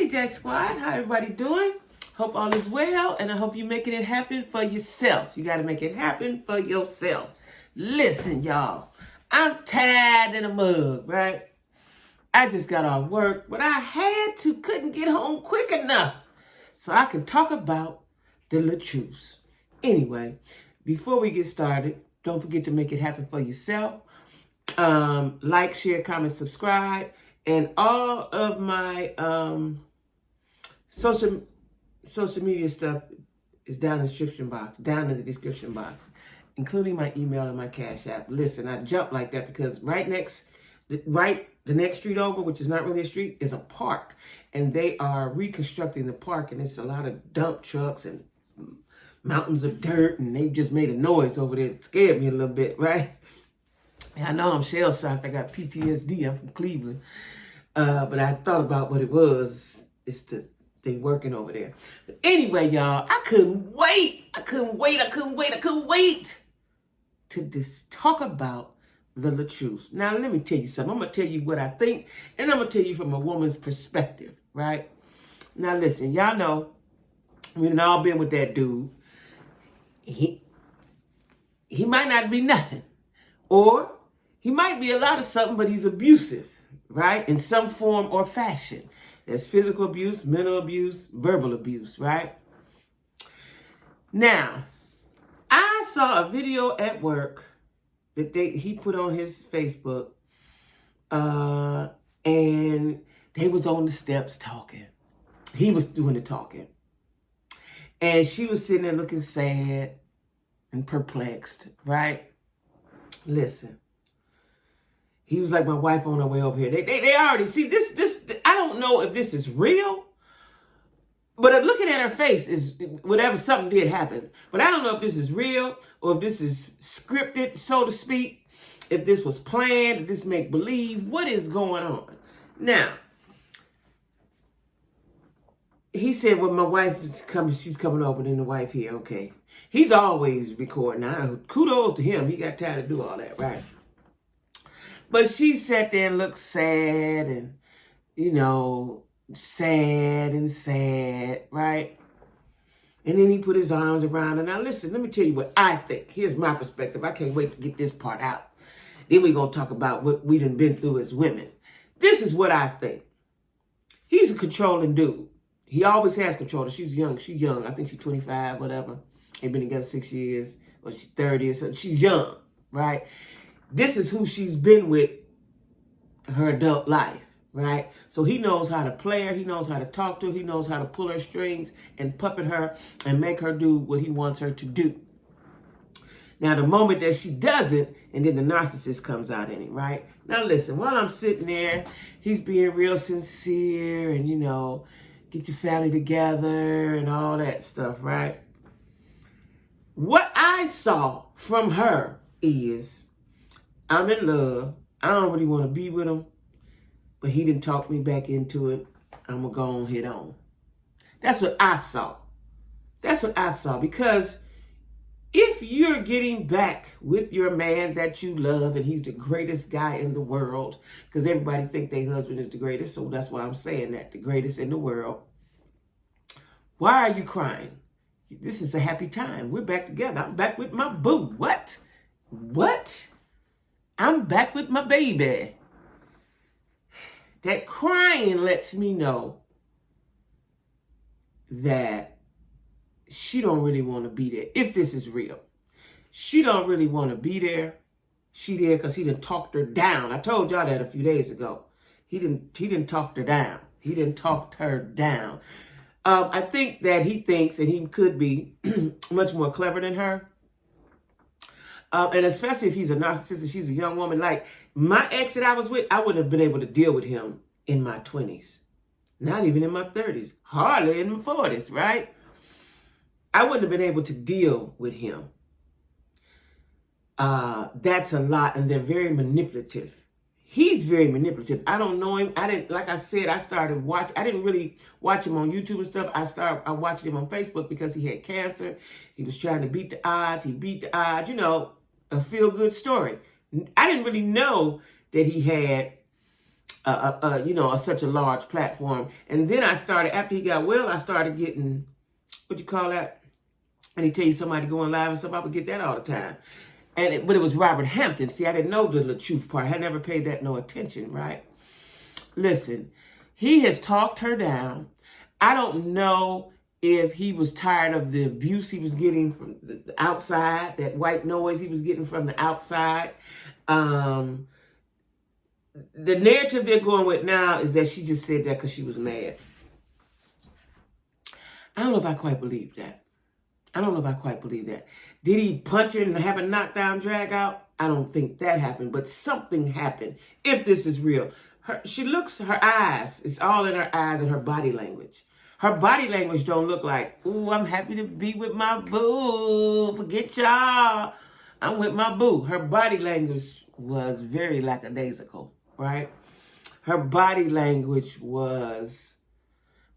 Hey, Jack Squad. How everybody doing? Hope all is well, and I hope you're making it happen for yourself. You got to make it happen for yourself. Listen, y'all. I'm tired in a mug, right? I just got off work, but I couldn't get home quick enough so I can talk about the Latruth'S. Anyway, before we get started, don't forget to make it happen for yourself. Like, share, comment, subscribe, and all of my social media stuff is down in the description box, including my email and my Cash App. Listen, I jumped like that because the next street over, which is not really a street, is a park, and they are reconstructing the park, and it's a lot of dump trucks and mountains of dirt, and they just made a noise over there. It scared me a little bit, right? I know I'm shell-shocked. I got PTSD. I'm from Cleveland. But I thought about what it was. It's the thing working over there. But anyway, y'all, I couldn't wait to just talk about the Latruth'S. Now, let me tell you something. I'm going to tell you what I think, and I'm going to tell you from a woman's perspective, right? Now, listen, y'all know we've all been with that dude. He might not be nothing. Or he might be a lot of something, but he's abusive, right? In some form or fashion. There's physical abuse, mental abuse, verbal abuse, right? Now, I saw a video at work that he put on his Facebook, and they was on the steps talking. He was doing the talking. And she was sitting there looking sad and perplexed, right? Listen. He was like, my wife on her way over here. They already see this. I don't know if this is real, but looking at her face is whatever, something did happen. But I don't know if this is real or if this is scripted, so to speak. If this was planned, if this make believe, what is going on? Now, he said, well, my wife is coming. She's coming over, then the wife here. Okay. He's always recording. Now, kudos to him. He got time to do all that, right? But she sat there and looked sad and, sad, right? And then he put his arms around her. Now, listen, let me tell you what I think. Here's my perspective. I can't wait to get this part out. Then we're going to talk about what we done been through as women. This is what I think. He's a controlling dude. He always has control. She's young. She's young. I think she's 25, whatever. They've been together 6 years. Or she's 30 or something. She's young, right? This is who she's been with her adult life, right? So he knows how to play her. He knows how to talk to her. He knows how to pull her strings and puppet her and make her do what he wants her to do. Now, the moment that she doesn't, and then the narcissist comes out in him, right? Now, listen, while I'm sitting there, he's being real sincere and, get your family together and all that stuff, right? What I saw from her is, I'm in love. I don't really want to be with him, but he didn't talk me back into it. I'm going to go on head on. That's what I saw. Because if you're getting back with your man that you love and he's the greatest guy in the world, because everybody think their husband is the greatest, so that's why I'm saying that, the greatest in the world, why are you crying? This is a happy time. We're back together. I'm back with my boo. What? I'm back with my baby. That crying lets me know that she don't really want to be there. If this is real, she don't really want to be there. She there because he done talked her down. I told y'all that a few days ago. He didn't talk her down. He didn't talk her down. I think that he thinks that he could be much more clever than her. And especially if he's a narcissist and she's a young woman. Like my ex that I was with, I wouldn't have been able to deal with him in my 20s. Not even in my 30s. Hardly in my 40s, right? I wouldn't have been able to deal with him. That's a lot. And they're very manipulative. He's very manipulative. I don't know him. Like I said, I didn't really watch him on YouTube and stuff. I watched him on Facebook because he had cancer. He was trying to beat the odds. He beat the odds, a feel-good story. I didn't really know that he had such a large platform. And then I started, after he got well, I started getting, what you call that? And he tell you somebody going live and stuff, I would get that all the time. But it was Robert Hampton. See, I didn't know the Latruth'S part. I had never paid that no attention, right? Listen, he has talked her down. I don't know if he was tired of the abuse he was getting from the outside, that white noise he was getting from the outside. The narrative they're going with now is that she just said that because she was mad. I don't know if I quite believe that. Did he punch her and have a knockdown drag out? I don't think that happened, but something happened. If this is real, her eyes, it's all in her eyes and her body language. Her body language don't look like, ooh, I'm happy to be with my boo. Forget y'all. I'm with my boo. Her body language was very lackadaisical, right? Her body language was,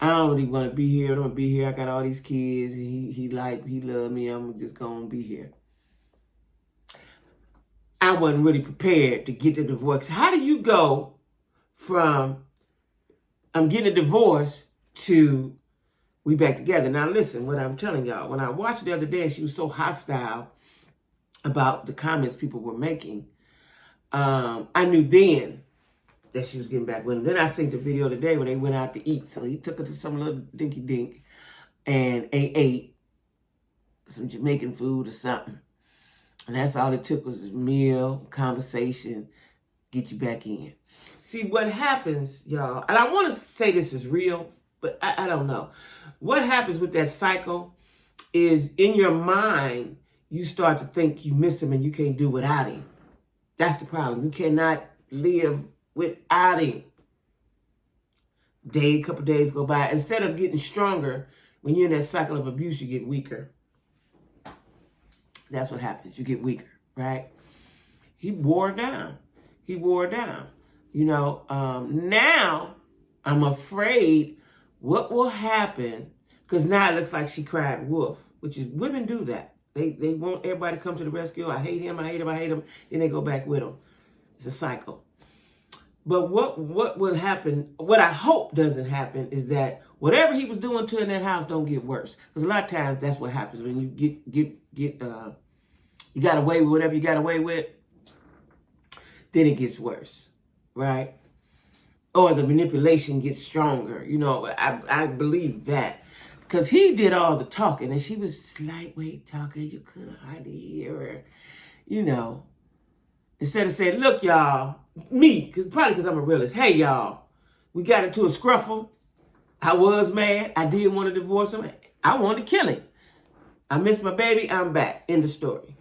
I don't really want to be here. I don't want to be here. I got all these kids. He love me. I'm just going to be here. I wasn't really prepared to get the divorce. How do you go from I'm getting a divorce to we back together? Now listen, what I'm telling y'all, when I watched it the other day and she was so hostile about the comments people were making, I knew then that she was getting back with him. Then I seen the video today when they went out to eat. So he took her to some little dinky dink and ate some Jamaican food or something. And that's all it took was a meal, conversation, get you back in. See, what happens, y'all, and I want to say this is real, but I don't know. What happens with that cycle is in your mind, you start to think you miss him and you can't do without him. That's the problem. You cannot live without him. A couple days go by. Instead of getting stronger, when you're in that cycle of abuse, you get weaker. That's what happens. You get weaker, right? He wore down. Now I'm afraid what will happen, because now it looks like she cried wolf, which is women do that. They want everybody to come to the rescue. I hate him. Then they go back with him. It's a cycle. But what will happen, what I hope doesn't happen, is that whatever he was doing to her in that house don't get worse. Because a lot of times that's what happens when you you got away with whatever you got away with, then it gets worse, right? Or the manipulation gets stronger. I believe that. Because he did all the talking and she was lightweight talking. You could hardly hear her, Instead of saying, look, y'all, probably because I'm a realist. Hey, y'all, we got into a scruffle. I was mad. I did want to divorce him. I wanted to kill him. I miss my baby. I'm back. End of story.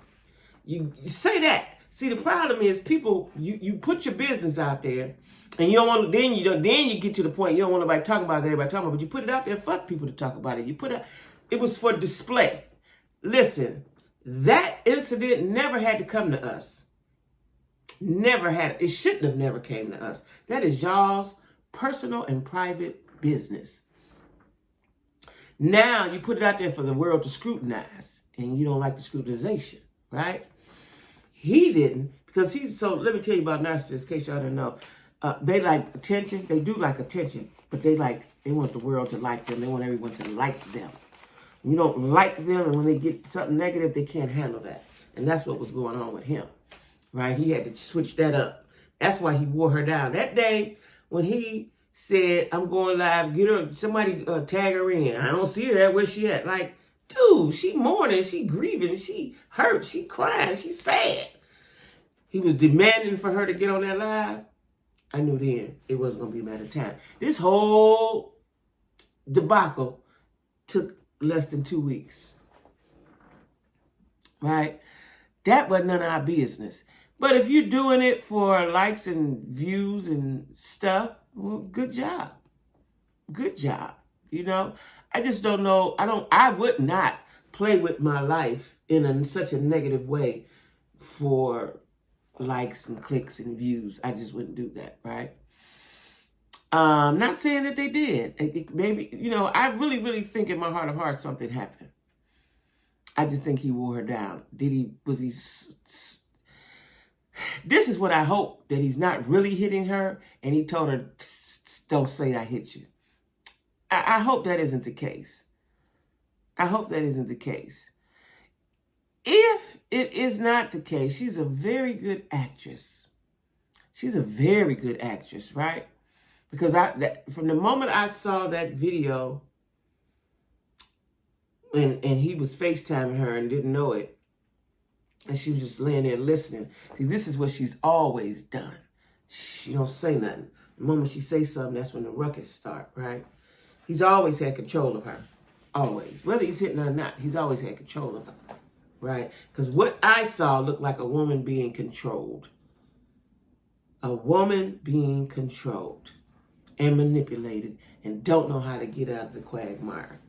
You say that. See, the problem is people, you put your business out there and you don't want to, then you get to the point you don't want nobody talking about it, everybody talking about it, but you put it out there for people to talk about it. It was for display. Listen, that incident never had to come to us. Never had. It shouldn't have never came to us. That is y'all's personal and private business. Now you put it out there for the world to scrutinize, and you don't like the scrutinization, right? He didn't, because so let me tell you about narcissists, in case y'all didn't know. They like attention. They do like attention, but they want the world to like them. They want everyone to like them. You don't like them, and when they get something negative, they can't handle that. And that's what was going on with him. Right? He had to switch that up. That's why he wore her down. That day when he said, I'm going live, get her, somebody tag her in. I don't see her there. Where's she at? Like, dude, she mourning, she grieving, she hurt, she crying, she sad. He was demanding for her to get on that live. I knew then it wasn't going to be a matter of time. This whole debacle took less than 2 weeks. Right? That was none of our business. But if you're doing it for likes and views and stuff, well, good job. Good job. I just don't know. I would not play with my life in such a negative way for likes and clicks and views. I just wouldn't do that, right? Not saying that they did. Maybe, I really, really think in my heart of hearts something happened. I just think he wore her down. This is what I hope, that he's not really hitting her, and he told her, don't say I hit you. I hope that isn't the case. I hope that isn't the case. If it is not the case, she's a very good actress. She's a very good actress, right? Because from the moment I saw that video, and he was FaceTiming her and didn't know it, and she was just laying there listening. See, this is what she's always done. She don't say nothing. The moment she says something, that's when the ruckus start, right? He's always had control of her. Always. Whether he's hitting her or not, he's always had control of her, right? Because what I saw looked like a woman being controlled. A woman being controlled and manipulated and don't know how to get out of the quagmire.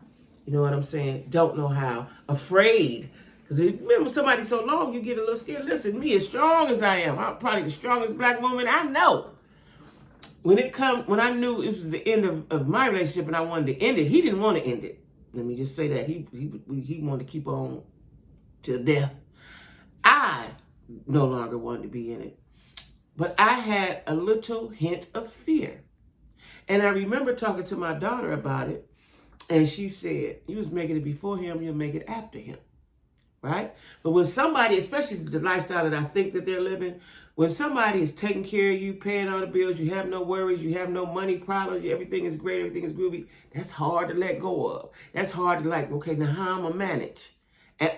You know what I'm saying? Don't know how. Afraid. Because remember, somebody so long, you get a little scared. Listen, me, as strong as I am, I'm probably the strongest black woman I know. When I knew it was the end of my relationship and I wanted to end it, he didn't want to end it. Let me just say that. He wanted to keep on till death. I no longer wanted to be in it. But I had a little hint of fear. And I remember talking to my daughter about it, and she said, you was making it before him, you'll make it after him, right? But when somebody, especially the lifestyle that I think that they're living, when somebody is taking care of you, paying all the bills, you have no worries, you have no money problems, everything is great, everything is groovy, that's hard to let go of. That's hard to like, okay, now how I'm going to manage? And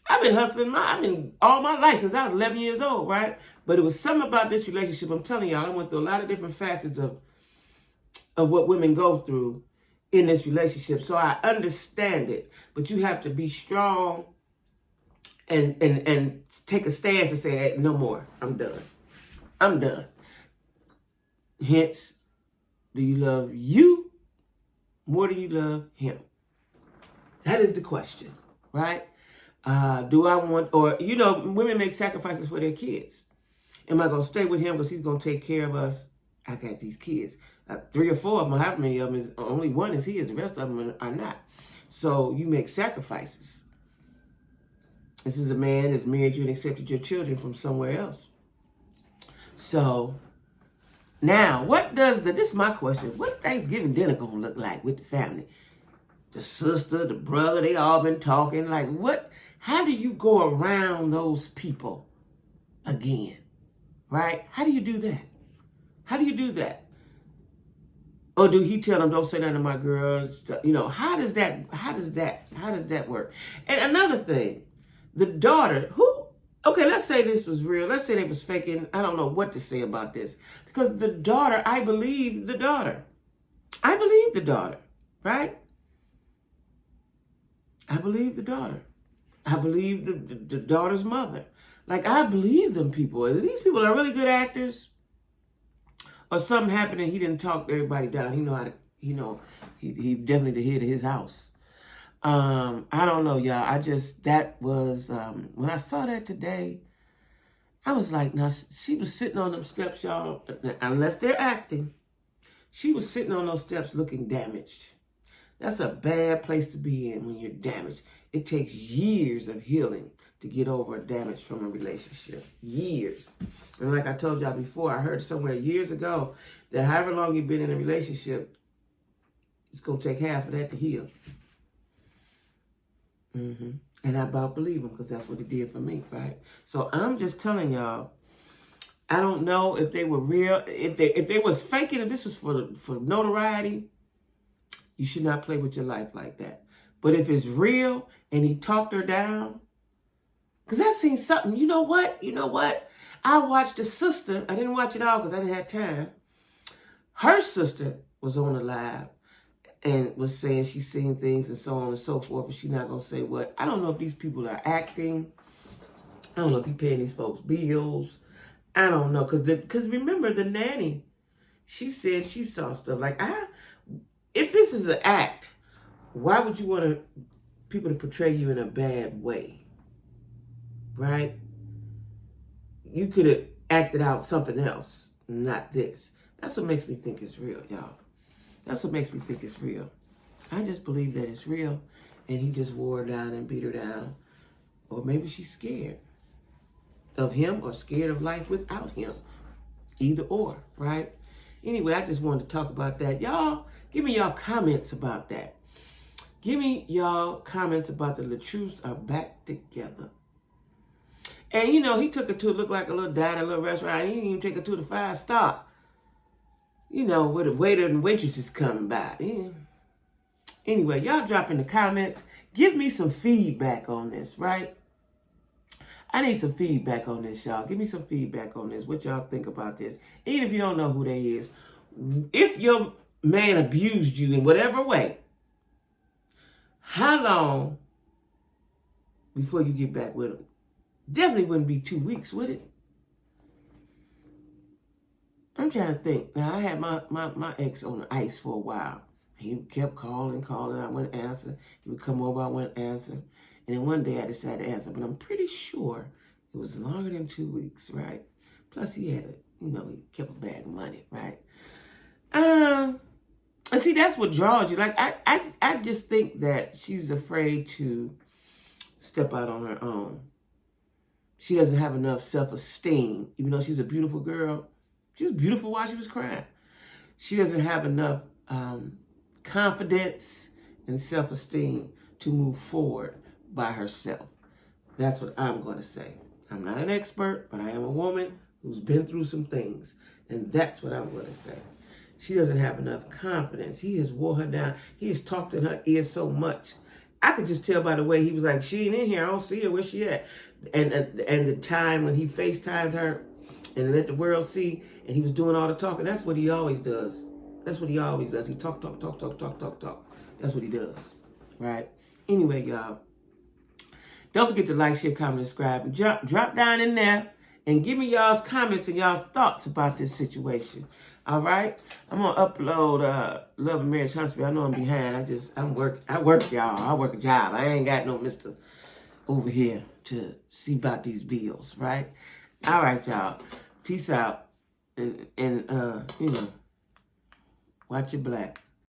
I've been hustling I've been all my life since I was 11 years old, right? But it was something about this relationship. I'm telling y'all, I went through a lot of different facets of what women go through in this relationship. So I understand it. But you have to be strong and take a stance and say, hey, no more. I'm done. I'm done. Hence, do you love you more than you love him? That is the question, right? Do I want, or, women make sacrifices for their kids. Am I going to stay with him because he's going to take care of us? I got these kids. 3 or 4 of them, however many of them, only one is his. The rest of them are not. So you make sacrifices. This is a man that's married you and accepted your children from somewhere else. So now, this is my question. What Thanksgiving dinner going to look like with the family? The sister, the brother, they all been talking. Like, how do you go around those people again? Right? How do you do that? How do you do that? Or do he tell them, don't say nothing to my girls? How does that work? And another thing, the daughter, let's say this was real. Let's say they was faking. I don't know what to say about this. Because the daughter, I believe the daughter. I believe the daughter, right? I believe the daughter. I believe the daughter's mother. Like, I believe them people. These people are really good actors. Or something happened and he didn't talk everybody down. He know how to, he definitely the head of his house. I don't know, y'all. That was, when I saw that today, I was like, now, she was sitting on them steps, y'all, unless they're acting. She was sitting on those steps looking damaged. That's a bad place to be in when you're damaged. It takes years of healing to get over damage from a relationship. Years. And like I told y'all before, I heard somewhere years ago that however long you've been in a relationship, it's going to take half of that to heal. And I about believe him because that's what it did for me, right? So I'm just telling y'all, I don't know if they were real. If they was faking, if this was for notoriety, you should not play with your life like that. But if it's real and he talked her down, because I seen something, you know what? I watched the sister. I didn't watch it all because I didn't have time. Her sister was on the live and was saying she's seen things and so on and so forth, but she's not going to say what. I don't know if these people are acting. I don't know if he's paying these folks bills. I don't know. Because remember, the nanny, she said she saw stuff. Like, if this is an act, why would you want people to portray you in a bad way? Right? You could have acted out something else, not this. That's what makes me think it's real, y'all. That's what makes me think it's real. I just believe that it's real, and he just wore her down and beat her down. Or maybe she's scared. of him or scared of life without him. Either or, right? Anyway, I just wanted to talk about that. Y'all, give me y'all comments about that. Give me y'all comments about the Latruth'S are back together. And, you know, he took her to look like a little diner, a little restaurant. He didn't even take her to the 5-star. You know, where the waiter and waitresses come by. Yeah. Anyway, y'all drop in the comments. Give me some feedback on this, right? I need some feedback on this, y'all. Give me some feedback on this. What y'all think about this? Even if you don't know who they is. If your man abused you in whatever way, how long before you get back with him? Definitely wouldn't be 2 weeks, would it? I'm trying to think. Now, I had my ex on the ice for a while. He kept calling. I wouldn't answer. He would come over, I wouldn't answer. And then one day I decided to answer. But I'm pretty sure it was longer than 2 weeks, right? Plus he had he kept a bag of money, right? And see, that's what draws you. Like, I just think that she's afraid to step out on her own. She doesn't have enough self-esteem. Even though she's a beautiful girl, she was beautiful while she was crying. She doesn't have enough confidence and self-esteem to move forward by herself. That's what I'm going to say. I'm not an expert, but I am a woman who's been through some things. And that's what I'm going to say. She doesn't have enough confidence. He has wore her down. He has talked in her ear so much. I could just tell by the way he was like, she ain't in here. I don't see her. Where's she at? And the time when he FaceTimed her and let the world see, and he was doing all the talking. That's what he always does. That's what he always does. He talk. That's what he does, right? Anyway, y'all, don't forget to like, share, comment, and subscribe. And drop down in there and give me y'all's comments and y'all's thoughts about this situation. All right? I'm going to upload Love and Marriage Huntsville. I know I'm behind. I work, y'all. I work a job. I ain't got no Mr. over here to see about these bills, right? All right, y'all. Peace out. And watch your black.